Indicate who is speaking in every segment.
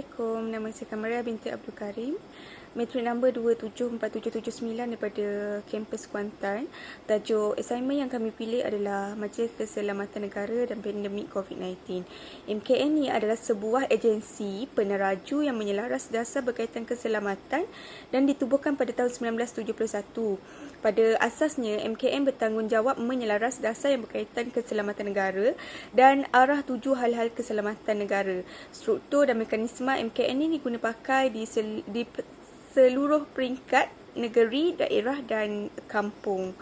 Speaker 1: Assalamualaikum, nama saya Kamaria binti Abdul Karim, Matric number 274779 daripada kampus Kuantan. Tajuk assignment yang kami pilih adalah Majlis Keselamatan Negara dan Pandemik COVID-19. MKN ni adalah sebuah agensi peneraju yang menyelaras dasar berkaitan keselamatan dan ditubuhkan pada tahun 1971. Pada asasnya, MKN bertanggungjawab menyelaras dasar yang berkaitan keselamatan negara dan arah tuju hal-hal keselamatan negara. Struktur dan mekanisme MKN ini diguna pakai di seluruh peringkat negeri, daerah dan kampung.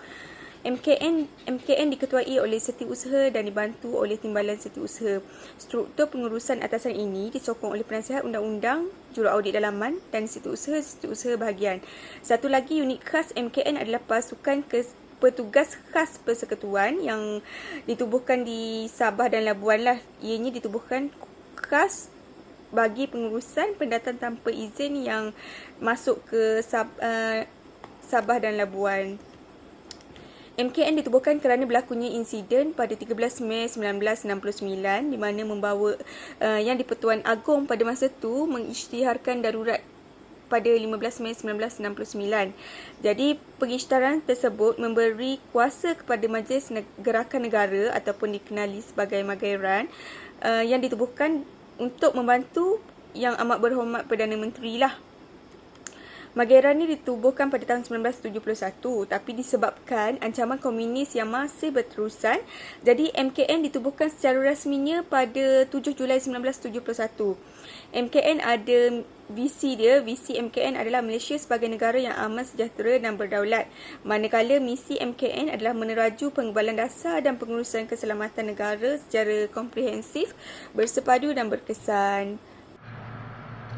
Speaker 1: MKN diketuai oleh Setiausaha dan dibantu oleh Timbalan Setiausaha. Struktur pengurusan atasan ini disokong oleh Penasihat Undang-Undang, Juruaudit Dalaman dan Setiausaha bahagian. Satu lagi unit khas MKN adalah pasukan petugas khas persekutuan yang ditubuhkan di Sabah dan Labuan lah. Ianya ditubuhkan khas bagi pengurusan pendatang tanpa izin yang masuk ke Sabah dan Labuan. MKN ditubuhkan kerana berlakunya insiden pada 13 Mei 1969 di mana yang di-Pertuan Agong pada masa itu mengisytiharkan darurat pada 15 Mei 1969. Jadi pengisytiharan tersebut memberi kuasa kepada Majlis Gerakan Negara ataupun dikenali sebagai Mageran yang ditubuhkan untuk membantu Yang Amat Berhormat Perdana Menteri lah. Mageran ni ditubuhkan pada tahun 1971 tapi disebabkan ancaman komunis yang masih berterusan, jadi MKN ditubuhkan secara rasminya pada 7 Julai 1971. MKN ada visi MKN adalah Malaysia sebagai negara yang aman, sejahtera dan berdaulat. Manakala misi MKN adalah meneraju pengebalan dasar dan pengurusan keselamatan negara secara komprehensif, bersepadu dan berkesan.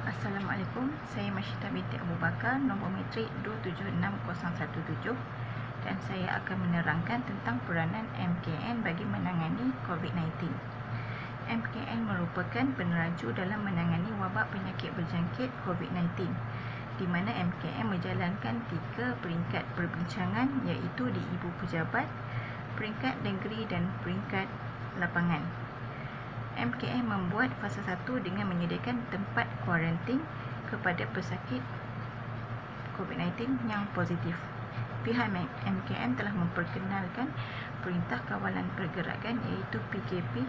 Speaker 2: Assalamualaikum, saya Masyita binti Abu Bakar, nombor matrik 276017 dan saya akan menerangkan tentang peranan MKN bagi menangani COVID-19. MKN merupakan peneraju dalam menangani wabak penyakit berjangkit COVID-19 di mana MKN menjalankan 3 peringkat perbincangan iaitu di Ibu Pejabat, peringkat negeri dan peringkat lapangan. MKN membuat fasa 1 dengan menyediakan tempat kuarantin kepada pesakit COVID-19 yang positif. Pihak MKN telah memperkenalkan Perintah Kawalan Pergerakan iaitu PKP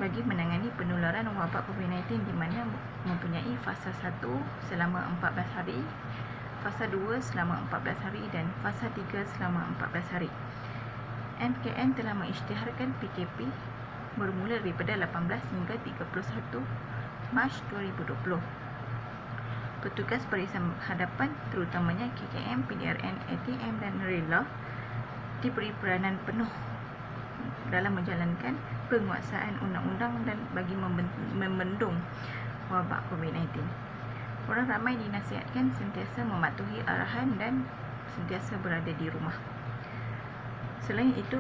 Speaker 2: bagi menangani penularan wabak COVID-19 di mana mempunyai fasa 1 selama 14 hari, fasa 2 selama 14 hari dan fasa 3 selama 14 hari. MKN telah mengisytiharkan PKP bermula daripada 18 hingga 31 Mac 2020. Petugas barisan hadapan terutamanya KKM, PDRN, ATM dan Rela diberi peranan penuh dalam menjalankan penguasaan undang-undang dan bagi membendung wabak COVID-19. Orang ramai dinasihatkan sentiasa mematuhi arahan dan sentiasa berada di rumah. Selain itu,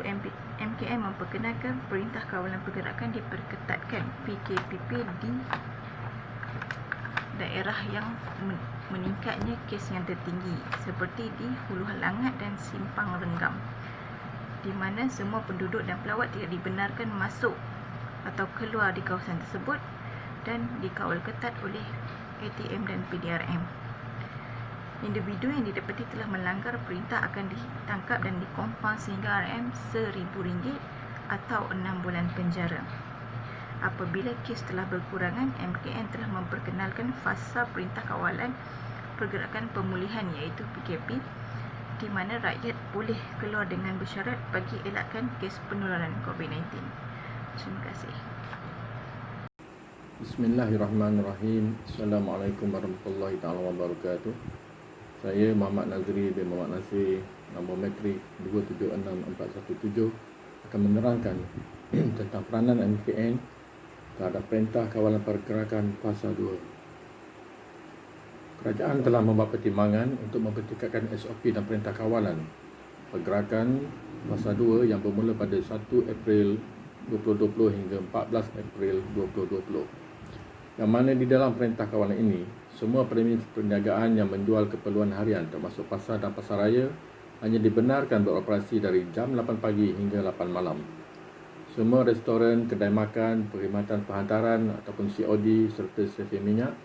Speaker 2: MKN memperkenalkan Perintah Kawalan Pergerakan diperketatkan PKPP di daerah yang meningkatnya kes yang tertinggi seperti di Hulu Halangat dan Simpang Renggam, di mana semua penduduk dan pelawat tidak dibenarkan masuk atau keluar di kawasan tersebut dan dikawal ketat oleh ATM dan PDRM. Individu yang didapati telah melanggar perintah akan ditangkap dan dikompans sehingga RM1,000 atau 6 bulan penjara. Apabila kes telah berkurangan, MKN telah memperkenalkan fasa Perintah Kawalan Pergerakan Pemulihan iaitu PKP di mana rakyat boleh keluar dengan bersyarat bagi elakkan kes penularan COVID-19. Terima kasih.
Speaker 3: Bismillahirrahmanirrahim. Assalamualaikum warahmatullahi wabarakatuh. Saya Muhammad Nazri bin Muhammad Nasir, nombor matrik 276417 akan menerangkan tentang peranan MKN terhadap Perintah Kawalan Pergerakan Fasa 2. Kerajaan telah membuat pertimbangan untuk mempertingkatkan SOP dan Perintah Kawalan Pergerakan Fasa 2 yang bermula pada 1 April 2020 hingga 14 April 2020. Yang mana di dalam Perintah Kawalan ini, semua premis perniagaan yang menjual keperluan harian termasuk pasar dan pasaraya hanya dibenarkan beroperasi dari jam 8 pagi hingga 8 malam. Semua restoran, kedai makan, perkhidmatan penghantaran ataupun COD serta stesen minyak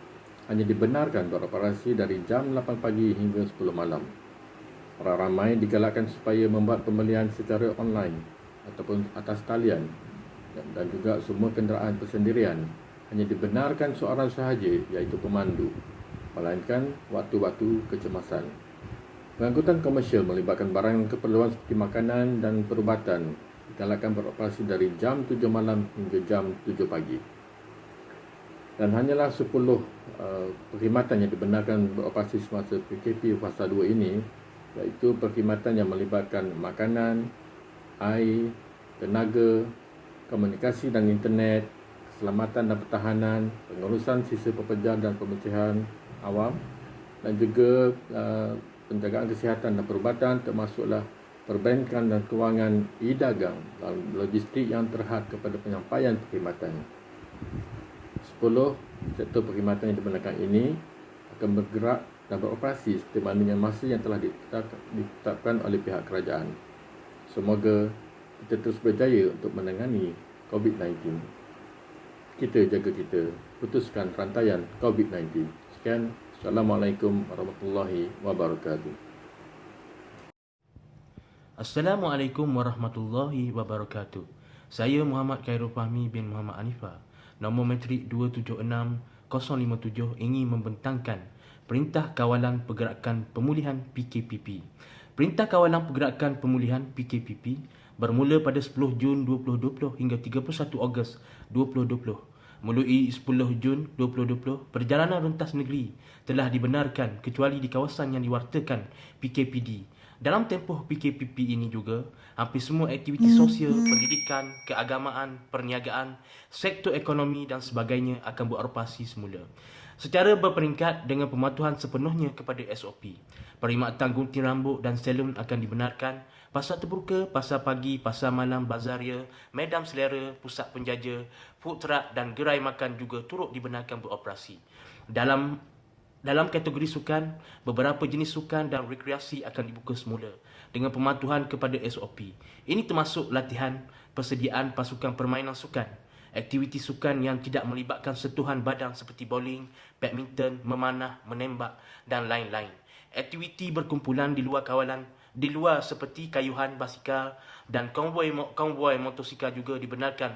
Speaker 3: hanya dibenarkan beroperasi dari jam 8 pagi hingga 10 malam. Orang ramai digalakkan supaya membuat pembelian secara online ataupun atas talian, dan juga semua kenderaan persendirian hanya dibenarkan seorang sahaja, iaitu pemandu, melainkan waktu-waktu kecemasan. Pengangkutan komersial melibatkan barang keperluan seperti makanan dan perubatan digalakkan beroperasi dari jam 7 malam hingga jam 7 pagi. Dan hanyalah 10 perkhidmatan yang dibenarkan beroperasi semasa PKP Fasa 2 ini, iaitu perkhidmatan yang melibatkan makanan, air, tenaga, komunikasi dan internet, keselamatan dan pertahanan, pengurusan sisa pekerja dan pemerintahan awam, dan juga penjagaan kesihatan dan perubatan, termasuklah perbankan dan kewangan, e-dagang dan logistik yang terhad kepada penyampaian perkhidmatan. 10 sektor perkhidmatan yang dibenarkan ini akan bergerak dan beroperasi seperti mananya masa yang telah ditetapkan oleh pihak kerajaan. Semoga kita terus berjaya untuk menangani COVID-19. Kita jaga kita, putuskan rantaian COVID-19. Sekian, Assalamualaikum warahmatullahi wabarakatuh.
Speaker 4: Assalamualaikum warahmatullahi wabarakatuh. Saya Muhammad Khairul Fahmi bin Muhammad Anifah. Nombor metrik 276057 ingin membentangkan Perintah Kawalan Pergerakan Pemulihan PKPP. Perintah Kawalan Pergerakan Pemulihan PKPP bermula pada 10 Jun 2020 hingga 31 Ogos 2020. Melalui 10 Jun 2020, perjalanan rentas negeri telah dibenarkan kecuali di kawasan yang diwartakan PKPD. Dalam tempoh PKPP ini juga, hampir semua aktiviti sosial, pendidikan, keagamaan, perniagaan, sektor ekonomi dan sebagainya akan beroperasi semula. Secara berperingkat dengan pematuhan sepenuhnya kepada SOP. Perkhidmatan gunting rambut dan salon akan dibenarkan. Pasar terbuka, pasar pagi, pasar malam, bazaria, medan selera, pusat penjaja, food truck dan gerai makan juga turut dibenarkan beroperasi. Dalam kategori sukan, beberapa jenis sukan dan rekreasi akan dibuka semula dengan pematuhan kepada SOP. Ini termasuk latihan, persediaan pasukan permainan sukan, aktiviti sukan yang tidak melibatkan sentuhan badan seperti bowling, badminton, memanah, menembak dan lain-lain. Aktiviti berkumpulan di luar kawalan, di luar seperti kayuhan basikal dan konvoi motosikal juga dibenarkan.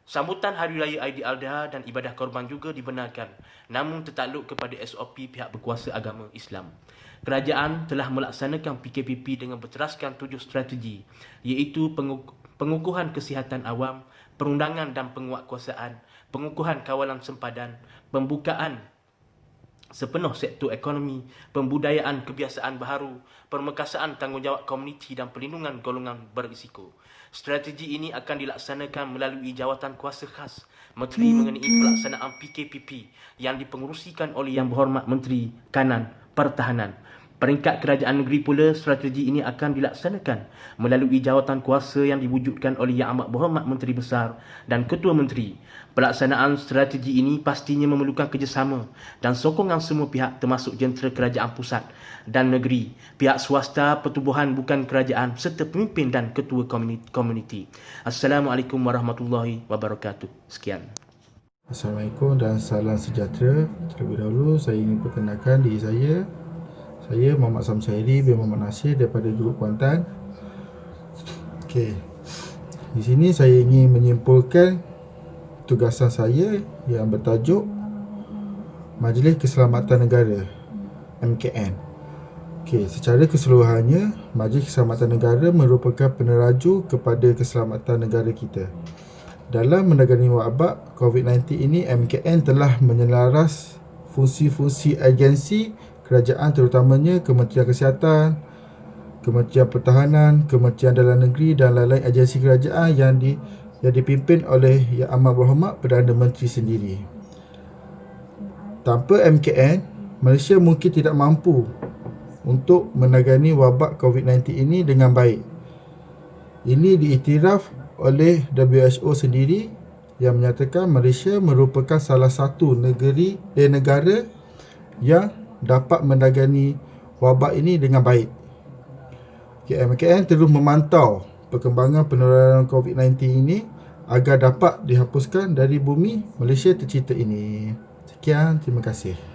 Speaker 4: Sambutan Hari Raya Aidiladha dan ibadah korban juga dibenarkan, namun tertakluk kepada SOP pihak berkuasa agama Islam. Kerajaan telah melaksanakan PKPP dengan berteraskan 7 strategi, iaitu pengukuhan kesihatan awam, perundangan dan penguatkuasaan, pengukuhan kawalan sempadan, pembukaan sepenuh sektor ekonomi, pembudayaan kebiasaan baharu, permekasaan tanggungjawab komuniti dan perlindungan golongan berisiko. Strategi ini akan dilaksanakan melalui jawatan kuasa khas Menteri mengenai pelaksanaan PKPP yang dipengerusikan oleh Yang Berhormat Menteri Kanan Pertahanan. Peringkat kerajaan negeri pula, strategi ini akan dilaksanakan melalui jawatan kuasa yang diwujudkan oleh Yang Amat Berhormat Menteri Besar dan Ketua Menteri. Pelaksanaan strategi ini pastinya memerlukan kerjasama dan sokongan semua pihak termasuk jentera kerajaan pusat dan negeri, pihak swasta, pertubuhan bukan kerajaan serta pemimpin dan ketua komuniti. Assalamualaikum warahmatullahi wabarakatuh. Sekian.
Speaker 5: Assalamualaikum dan salam sejahtera. Terlebih dahulu saya ingin perkenalkan diri saya. Saya Muhammad Samsairi bin Muhammad Nasir daripada Grup Kuantan. Okey. Di sini saya ingin menyimpulkan tugasan saya yang bertajuk Majlis Keselamatan Negara MKN. Okey, secara keseluruhannya Majlis Keselamatan Negara merupakan peneraju kepada keselamatan negara kita. Dalam menangani wabak COVID-19 ini, MKN telah menyelaras fungsi-fungsi agensi kerajaan terutamanya Kementerian Kesihatan, Kementerian Pertahanan, Kementerian Dalam Negeri dan lain-lain agensi kerajaan yang dipimpin oleh Yang Amat Berhormat Perdana Menteri sendiri. Tanpa MKN, Malaysia mungkin tidak mampu untuk menangani wabak COVID-19 ini dengan baik. Ini diiktiraf oleh WHO sendiri yang menyatakan Malaysia merupakan salah satu negara yang dapat menangani wabak ini dengan baik. MKN terus memantau perkembangan penularan COVID-19 ini agar dapat dihapuskan dari bumi Malaysia tercipta ini. Sekian, terima kasih.